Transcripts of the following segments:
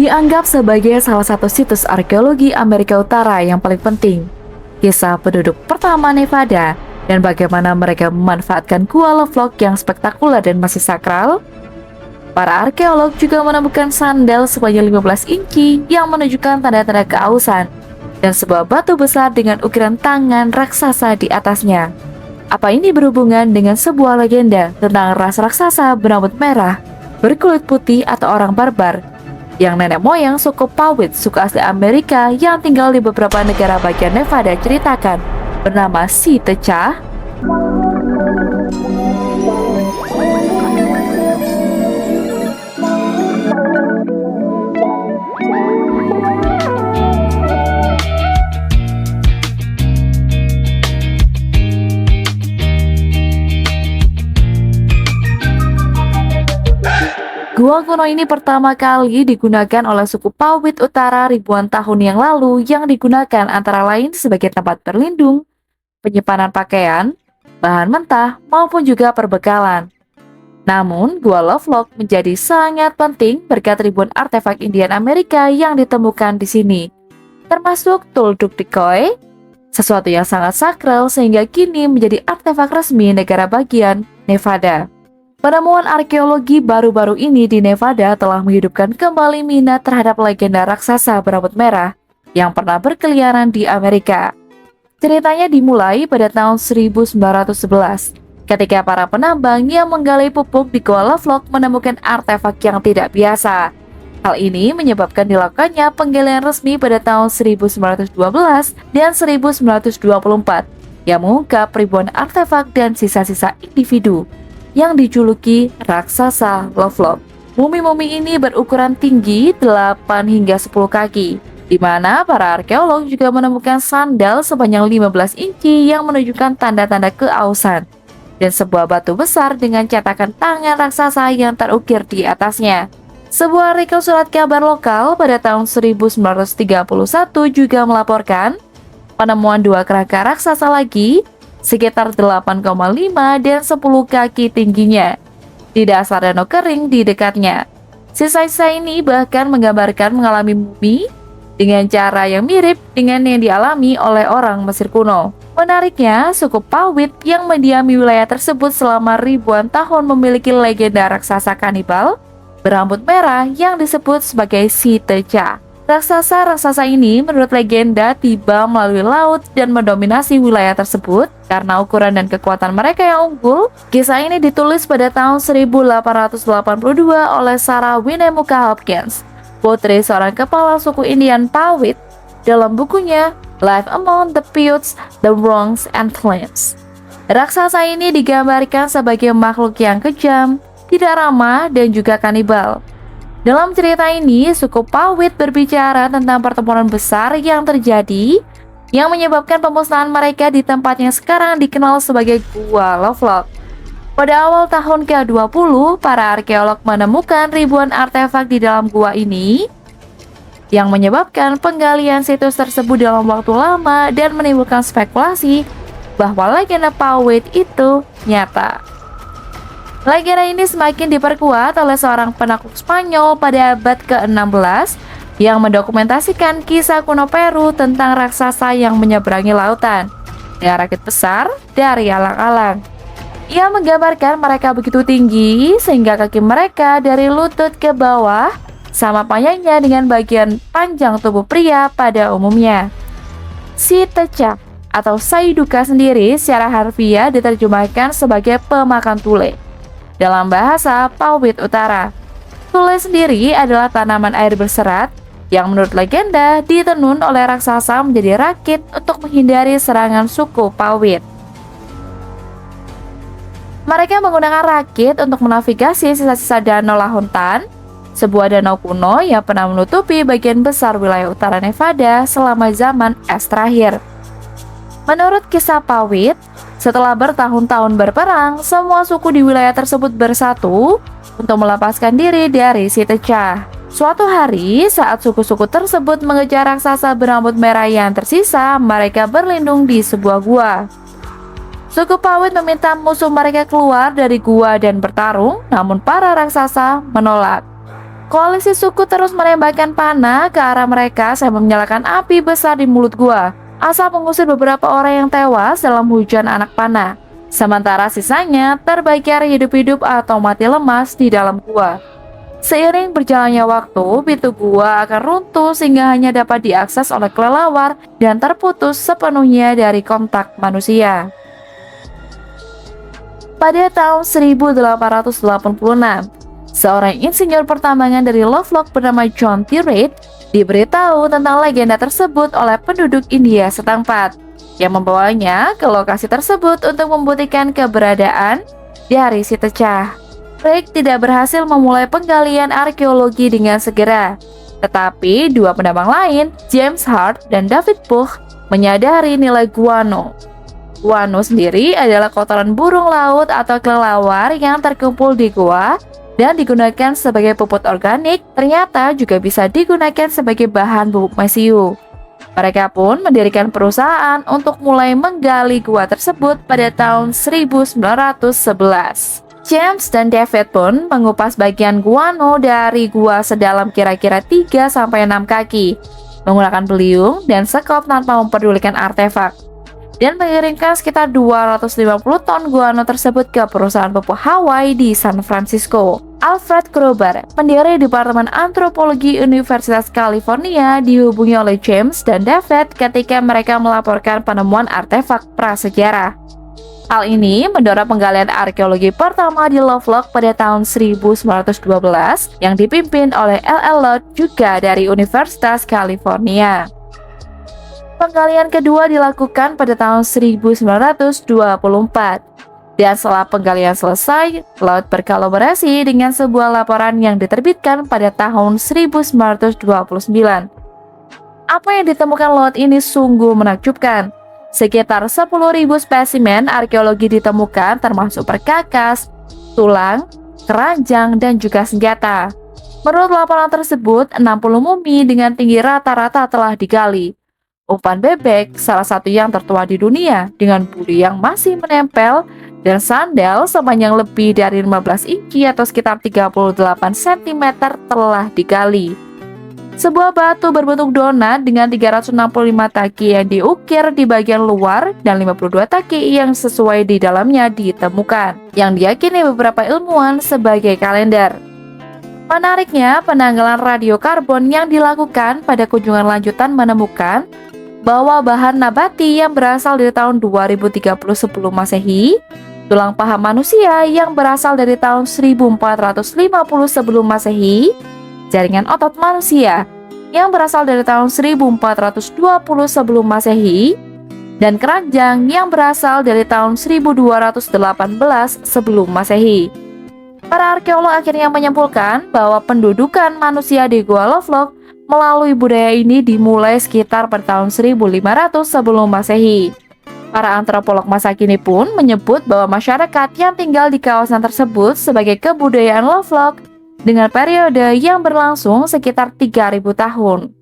dianggap sebagai salah satu situs arkeologi Amerika Utara yang paling penting. Kisah penduduk pertama Nevada dan bagaimana mereka memanfaatkan Gua Lovelock yang spektakuler dan masih sakral. Para arkeolog juga menemukan sandal sepanjang 15 inci yang menunjukkan tanda-tanda keausan dan sebuah batu besar dengan ukiran tangan raksasa di atasnya. Apa ini berhubungan dengan sebuah legenda tentang ras raksasa berambut merah, berkulit putih atau orang barbar yang nenek moyang suku Powhatan, suku asli Amerika yang tinggal di beberapa negara bagian Nevada ceritakan, bernama Si Tecah? Gua kuno ini pertama kali digunakan oleh suku Powhatan Utara ribuan tahun yang lalu yang digunakan antara lain sebagai tempat berlindung, penyimpanan pakaian, bahan mentah, maupun juga perbekalan. Namun, Gua Lovelock menjadi sangat penting berkat ribuan artefak Indian Amerika yang ditemukan di sini, termasuk Tulduk Decoy, sesuatu yang sangat sakral sehingga kini menjadi artefak resmi negara bagian Nevada. Penemuan arkeologi baru-baru ini di Nevada telah menghidupkan kembali minat terhadap legenda raksasa berambut merah yang pernah berkeliaran di Amerika. Ceritanya dimulai pada tahun 1911, ketika para penambang yang menggali pupuk di Gua Lovelock menemukan artefak yang tidak biasa. Hal ini menyebabkan dilakukannya penggalian resmi pada tahun 1912 dan 1924 yang mengungkap ribuan artefak dan sisa-sisa individu yang dijuluki raksasa Lovelock. Mumi-mumi ini berukuran tinggi 8 hingga 10 kaki, di mana para arkeolog juga menemukan sandal sepanjang 15 inci yang menunjukkan tanda-tanda keausan, dan sebuah batu besar dengan cetakan tangan raksasa yang terukir di atasnya. Sebuah artikel surat kabar lokal pada tahun 1931 juga melaporkan penemuan 2 kerangka raksasa lagi sekitar 8,5 dan 10 kaki tingginya di dasar danau kering di dekatnya. Sisa-sisa ini bahkan menggambarkan mengalami mumi dengan cara yang mirip dengan yang dialami oleh orang Mesir kuno. Menariknya, suku Powhatan yang mendiami wilayah tersebut selama ribuan tahun memiliki legenda raksasa kanibal berambut merah yang disebut sebagai Si Tecah. Raksasa-raksasa ini menurut legenda tiba melalui laut dan mendominasi wilayah tersebut karena ukuran dan kekuatan mereka yang unggul. Kisah ini ditulis pada tahun 1882 oleh Sarah Winnemucca Hopkins, putri seorang kepala suku Indian Powhatan, dalam bukunya Life Among the Paiutes, the Wrongs and Claims. Raksasa ini digambarkan sebagai makhluk yang kejam, tidak ramah, dan juga kanibal. Dalam cerita ini, suku Powhatan berbicara tentang pertempuran besar yang terjadi yang menyebabkan pemusnahan mereka di tempat yang sekarang dikenal sebagai Gua Lovelock. Pada awal tahun ke-20, para arkeolog menemukan ribuan artefak di dalam gua ini yang menyebabkan penggalian situs tersebut dalam waktu lama dan menimbulkan spekulasi bahwa legenda Powhatan itu nyata. Legenda ini semakin diperkuat oleh seorang penakluk Spanyol pada abad ke-16 yang mendokumentasikan kisah kuno Peru tentang raksasa yang menyeberangi lautan dengan rakit besar dari alang-alang. Ia menggambarkan mereka begitu tinggi sehingga kaki mereka dari lutut ke bawah sama panjangnya dengan bagian panjang tubuh pria pada umumnya. Si Tecah atau Saiduka sendiri secara harfiah diterjemahkan sebagai pemakan tule dalam bahasa Powhatan Utara. Tule sendiri adalah tanaman air berserat yang menurut legenda ditenun oleh raksasa menjadi rakit untuk menghindari serangan suku Powhatan. Mereka menggunakan rakit untuk menavigasi sisa-sisa danau Lahontan, sebuah danau kuno yang pernah menutupi bagian besar wilayah utara Nevada selama zaman es terakhir. Menurut kisah Powhatan, setelah bertahun-tahun berperang, semua suku di wilayah tersebut bersatu untuk melepaskan diri dari Si Tecah. Suatu hari, saat suku-suku tersebut mengejar raksasa berambut merah yang tersisa, mereka berlindung di sebuah gua. Suku Powhatan meminta musuh mereka keluar dari gua dan bertarung, namun para raksasa menolak. Koalisi suku terus menembakkan panah ke arah mereka sambil menyalakan api besar di mulut gua, asal mengusir beberapa orang yang tewas dalam hujan anak panah. Sementara sisanya terbaikar hidup-hidup atau mati lemas di dalam gua. Seiring berjalannya waktu, pintu gua akan runtuh sehingga hanya dapat diakses oleh kelelawar dan terputus sepenuhnya dari kontak manusia. Pada tahun 1886, seorang insinyur pertambangan dari Lovelock bernama John T. Reid diberitahu tentang legenda tersebut oleh penduduk India setempat, yang membawanya ke lokasi tersebut untuk membuktikan keberadaan dari si Tecah. Reid tidak berhasil memulai penggalian arkeologi dengan segera, tetapi dua penambang lain, James Hart dan David Puch, menyadari nilai guano. Guano sendiri adalah kotoran burung laut atau kelelawar yang terkumpul di gua dan digunakan sebagai pupuk organik, ternyata juga bisa digunakan sebagai bahan bubuk mesiu. Mereka pun mendirikan perusahaan untuk mulai menggali gua tersebut pada tahun 1911. James dan David pun mengupas bagian guano dari gua sedalam kira-kira 3-6 kaki, menggunakan beliung dan sekop tanpa memperdulikan artefak, dan mengirimkan sekitar 250 ton guano tersebut ke perusahaan pupuk Hawaii di San Francisco. Alfred Gruber, pendiri Departemen Antropologi Universitas California, dihubungi oleh James dan David ketika mereka melaporkan penemuan artefak prasejarah. Hal ini mendorong penggalian arkeologi pertama di Lovelock pada tahun 1912 yang dipimpin oleh L.L. Lott, juga dari Universitas California. Penggalian kedua dilakukan pada tahun 1924. Dan setelah penggalian selesai, Lott berkolaborasi dengan sebuah laporan yang diterbitkan pada tahun 1929. Apa yang ditemukan Lott ini sungguh menakjubkan. Sekitar 10.000 spesimen arkeologi ditemukan, termasuk perkakas, tulang, keranjang, dan juga senjata. Menurut laporan tersebut, 60 mumi dengan tinggi rata-rata telah digali. Umpan bebek, salah satu yang tertua di dunia, dengan bulu yang masih menempel, dan sandal sepanjang lebih dari 15 inci atau sekitar 38 cm telah digali. Sebuah batu berbentuk donat dengan 365 taki yang diukir di bagian luar dan 52 taki yang sesuai di dalamnya ditemukan, yang diyakini beberapa ilmuwan sebagai kalender. Menariknya, penanggalan radiokarbon yang dilakukan pada kunjungan lanjutan menemukan bahwa bahan nabati yang berasal dari tahun 2030 sebelum Masehi, tulang paha manusia yang berasal dari tahun 1450 sebelum Masehi, jaringan otot manusia yang berasal dari tahun 1420 sebelum Masehi, dan keranjang yang berasal dari tahun 1218 sebelum Masehi. Para arkeolog akhirnya menyimpulkan bahwa pendudukan manusia di Gua Lovelock melalui budaya ini dimulai sekitar pada tahun 1500 sebelum Masehi. Para antropolog masa kini pun menyebut bahwa masyarakat yang tinggal di kawasan tersebut sebagai kebudayaan Lovelock dengan periode yang berlangsung sekitar 3.000 tahun.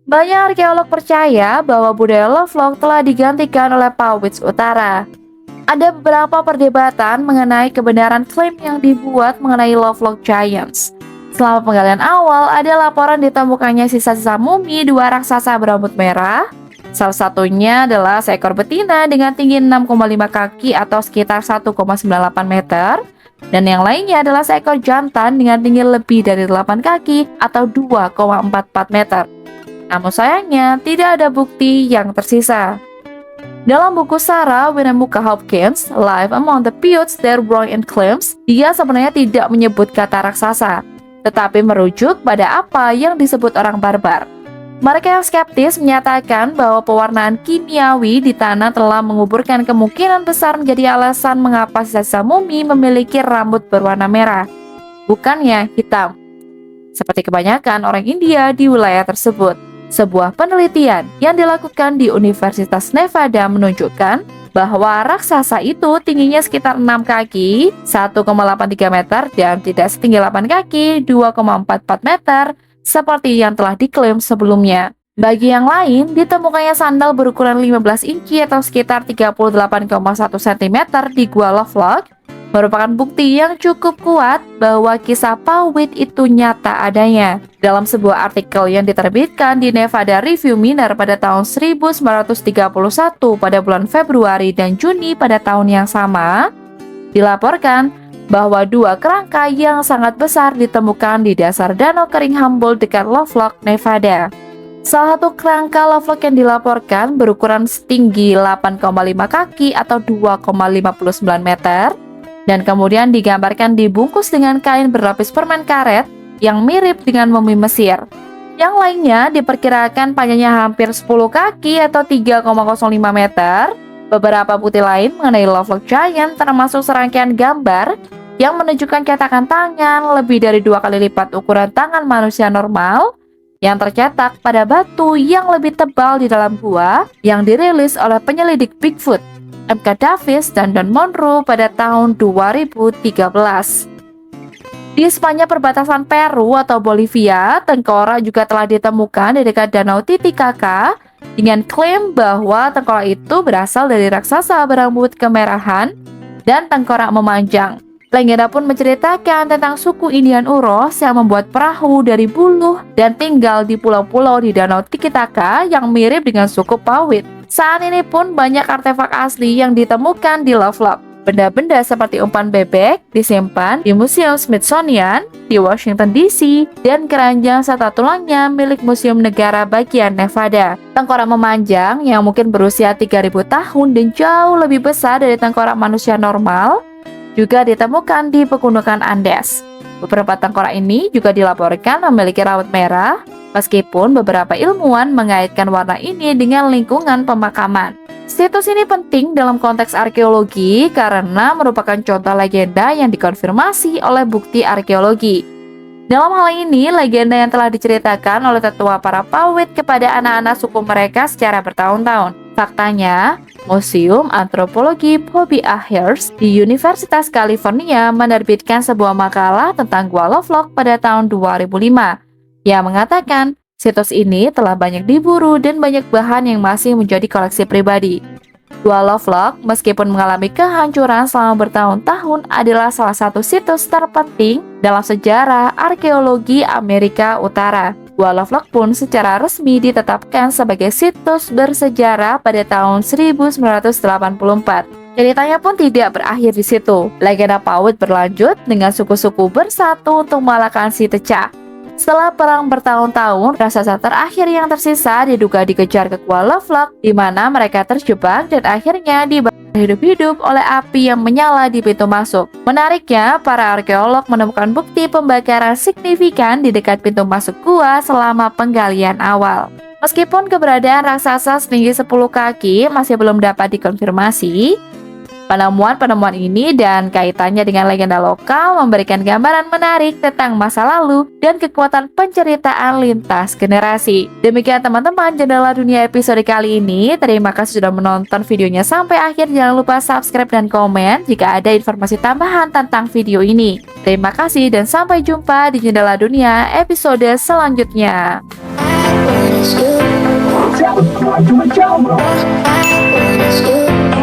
Banyak arkeolog percaya bahwa budaya Lovelock telah digantikan oleh Powys Utara. Ada beberapa perdebatan mengenai kebenaran klaim yang dibuat mengenai Lovelock Giants. Selama penggalian awal, ada laporan ditemukannya sisa-sisa mumi dua raksasa berambut merah. Salah satunya adalah seekor betina dengan tinggi 6,5 kaki atau sekitar 1,98 meter. Dan yang lainnya adalah seekor jantan dengan tinggi lebih dari 8 kaki atau 2,44 meter. Namun sayangnya, tidak ada bukti yang tersisa. Dalam buku Sarah Winnemucca Hopkins, Life Among the Paiutes That Wrong and Claims, dia sebenarnya tidak menyebut kata raksasa, tetapi merujuk pada apa yang disebut orang barbar. Mereka yang skeptis menyatakan bahwa pewarnaan kimiawi di tanah telah menguburkan kemungkinan besar menjadi alasan mengapa sisa mumi memiliki rambut berwarna merah, bukannya hitam, seperti kebanyakan orang India di wilayah tersebut. Sebuah penelitian yang dilakukan di Universitas Nevada menunjukkan bahwa raksasa itu tingginya sekitar 6 kaki, 1,83 meter, dan tidak setinggi 8 kaki, 2,44 meter, seperti yang telah diklaim sebelumnya. Bagi yang lain, ditemukannya sandal berukuran 15 inci atau sekitar 38,1 cm di Gua Lovelock merupakan bukti yang cukup kuat bahwa kisah Pauwit itu nyata adanya. Dalam sebuah artikel yang diterbitkan di Nevada Review Miner pada tahun 1931 pada bulan Februari dan Juni pada tahun yang sama, dilaporkan bahwa dua kerangka yang sangat besar ditemukan di dasar danau kering Humboldt dekat Lovelock, Nevada. Salah satu kerangka Lovelock yang dilaporkan berukuran setinggi 8,5 kaki atau 2,59 meter dan kemudian digambarkan dibungkus dengan kain berlapis permen karet yang mirip dengan mumi Mesir. Yang lainnya diperkirakan panjangnya hampir 10 kaki atau 3,05 meter. Beberapa bukti lain mengenai Lovelock Giant termasuk serangkaian gambar yang menunjukkan cetakan tangan lebih dari 2 kali lipat ukuran tangan manusia normal yang tercetak pada batu yang lebih tebal di dalam gua yang dirilis oleh penyelidik Bigfoot M.K. Davis dan Don Monroe pada tahun 2013. Di sepanjang perbatasan Peru atau Bolivia, tengkorak juga telah ditemukan di dekat Danau Titicaca dengan klaim bahwa tengkorak itu berasal dari raksasa berambut kemerahan dan tengkorak memanjang. Legenda pun menceritakan tentang suku Indian Uros yang membuat perahu dari buluh dan tinggal di pulau-pulau di Danau Titicaca yang mirip dengan suku Pauwit. Saat ini pun banyak artefak asli yang ditemukan di Lovelock. Benda-benda seperti umpan bebek disimpan di Museum Smithsonian di Washington DC dan keranjang serta tulangnya milik Museum Negara bagian Nevada. Tengkorak memanjang yang mungkin berusia 3000 tahun dan jauh lebih besar dari tengkorak manusia normal juga ditemukan di pegunungan Andes. Beberapa tengkorak ini juga dilaporkan memiliki raut merah, meskipun beberapa ilmuwan mengaitkan warna ini dengan lingkungan pemakaman. Situs ini penting dalam konteks arkeologi karena merupakan contoh legenda yang dikonfirmasi oleh bukti arkeologi. Dalam hal ini, legenda yang telah diceritakan oleh tetua para Pauwit kepada anak-anak suku mereka secara bertahun-tahun. Faktanya, Museum Antropologi Bobby A. Hearst di Universitas California menerbitkan sebuah makalah tentang Gua Lovelock pada tahun 2005 yang mengatakan situs ini telah banyak diburu dan banyak bahan yang masih menjadi koleksi pribadi. Gua Lovelock, meskipun mengalami kehancuran selama bertahun-tahun, adalah salah satu situs terpenting dalam sejarah arkeologi Amerika Utara. Gua Lovelock pun secara resmi ditetapkan sebagai situs bersejarah pada tahun 1984. Ceritanya pun tidak berakhir di situ. Legenda Pauwit berlanjut dengan suku-suku bersatu untuk mengalahkan si Teca. Setelah perang bertahun-tahun, raksasa terakhir yang tersisa diduga dikejar ke Gua Lovelock, di mana mereka terjebak dan akhirnya dibakar hidup-hidup oleh api yang menyala di pintu masuk. Menariknya, para arkeolog menemukan bukti pembakaran signifikan di dekat pintu masuk gua selama penggalian awal. Meskipun keberadaan raksasa setinggi 10 kaki masih belum dapat dikonfirmasi, penemuan-penemuan ini dan kaitannya dengan legenda lokal memberikan gambaran menarik tentang masa lalu dan kekuatan penceritaan lintas generasi. Demikian teman-teman Jendela Dunia episode kali ini. Terima kasih sudah menonton videonya sampai akhir. Jangan lupa subscribe dan komen jika ada informasi tambahan tentang video ini. Terima kasih dan sampai jumpa di Jendela Dunia episode selanjutnya. I want is you.